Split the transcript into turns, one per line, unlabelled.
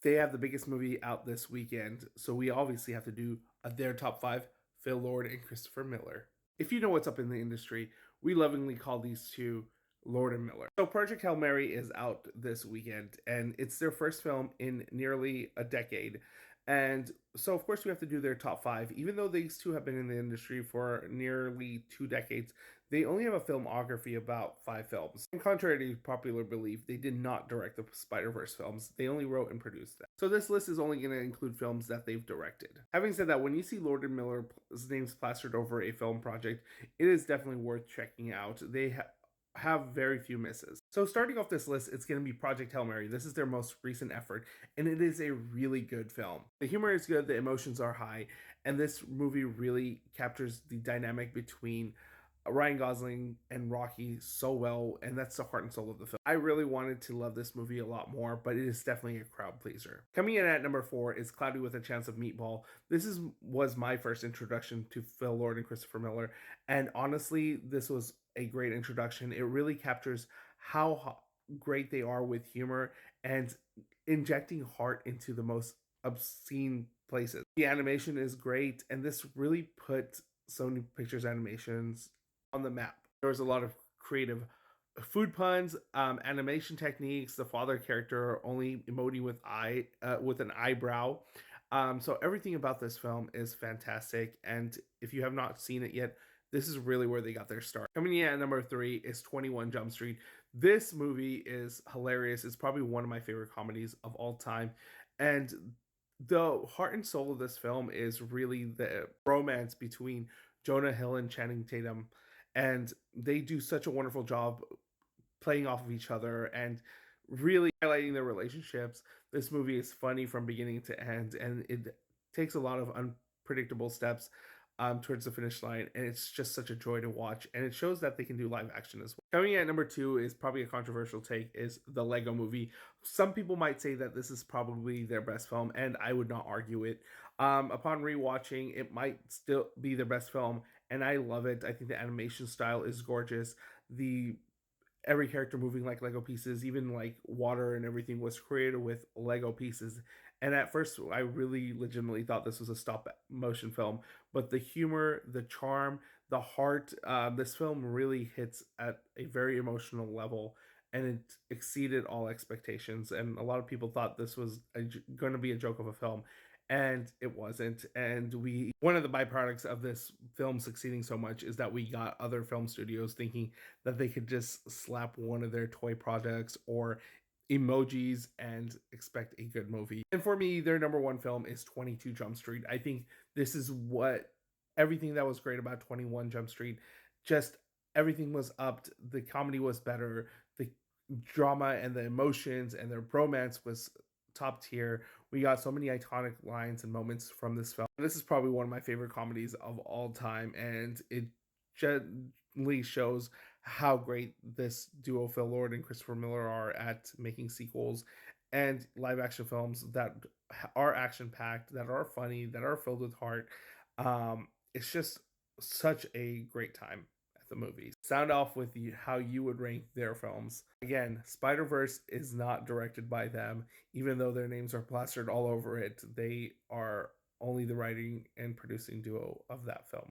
They have the biggest movie out this weekend, so we obviously have to do their top five, Phil Lord and Christopher Miller. If you know what's up in the industry, we lovingly call these two Lord and Miller. So Project Hail Mary is out this weekend, and it's their first film in nearly a decade. And so, of course, we have to do their top five. Even though these two have been in the industry for nearly 2 decades, they only have a filmography about 5 films. And contrary to popular belief, they did not direct the Spider-Verse films. They only wrote and produced them. So this list is only going to include films that they've directed. Having said that, when you see Lord and Miller's names plastered over a film project, it is definitely worth checking out. They have very few misses. So starting off this list, it's going to be Project Hail Mary. This is their most recent effort, and it is a really good film. The humor is good, the emotions are high, and this movie really captures the dynamic between Ryan Gosling and Rocky so well, and that's the heart and soul of the film. I really wanted to love this movie a lot more, but it is definitely a crowd pleaser. Coming in at number 4 is Cloudy with a Chance of Meatball. Was my first introduction to Phil Lord and Christopher Miller, and honestly, this was a great introduction. It really captures how great they are with humor and injecting heart into the most obscene places. The animation is great, and this really put Sony Pictures Animations on the map. There was a lot of creative food puns, animation techniques. The father character only emoting with an eyebrow. So everything about this film is fantastic, and if you have not seen it yet, this is really where they got their start. Coming in at number 3 is 21 Jump Street. This movie is hilarious. It's probably one of my favorite comedies of all time. And the heart and soul of this film is really the romance between Jonah Hill and Channing Tatum. And they do such a wonderful job playing off of each other and really highlighting their relationships. This movie is funny from beginning to end, and it takes a lot of unpredictable steps towards the finish line, and it's just such a joy to watch. And it shows that they can do live action as well. Coming in at number 2 is probably a controversial take, is the Lego Movie. Some people might say that this is probably their best film, and I would not argue it. Upon rewatching, it might still be their best film, and I love it. I think the animation style is gorgeous. The Every character moving like Lego pieces, even like water and everything, was created with Lego pieces. And at first, I really legitimately thought this was a stop motion film, but the humor, the charm, the heart, this film really hits at a very emotional level, and it exceeded all expectations. And a lot of people thought this was going to be a joke of a film, and it wasn't. And we one of the byproducts of this film succeeding so much is that we got other film studios thinking that they could just slap one of their toy projects or emojis and expect a good movie. And for me, their number 1 film is 22 Jump Street. I think this is what everything that was great about 21 Jump Street, just everything was upped. The comedy was better. The drama and the emotions and the romance was top tier. We got so many iconic lines and moments from this film. This is probably one of my favorite comedies of all time, and it generally shows how great this duo, Phil Lord and Christopher Miller, are at making sequels and live action films that are action packed, that are funny, that are filled with heart. It's just such a great time at the movies. Sound off with how you would rank their films. Again, Spider Verse is not directed by them, even though their names are plastered all over it. They are only the writing and producing duo of that film.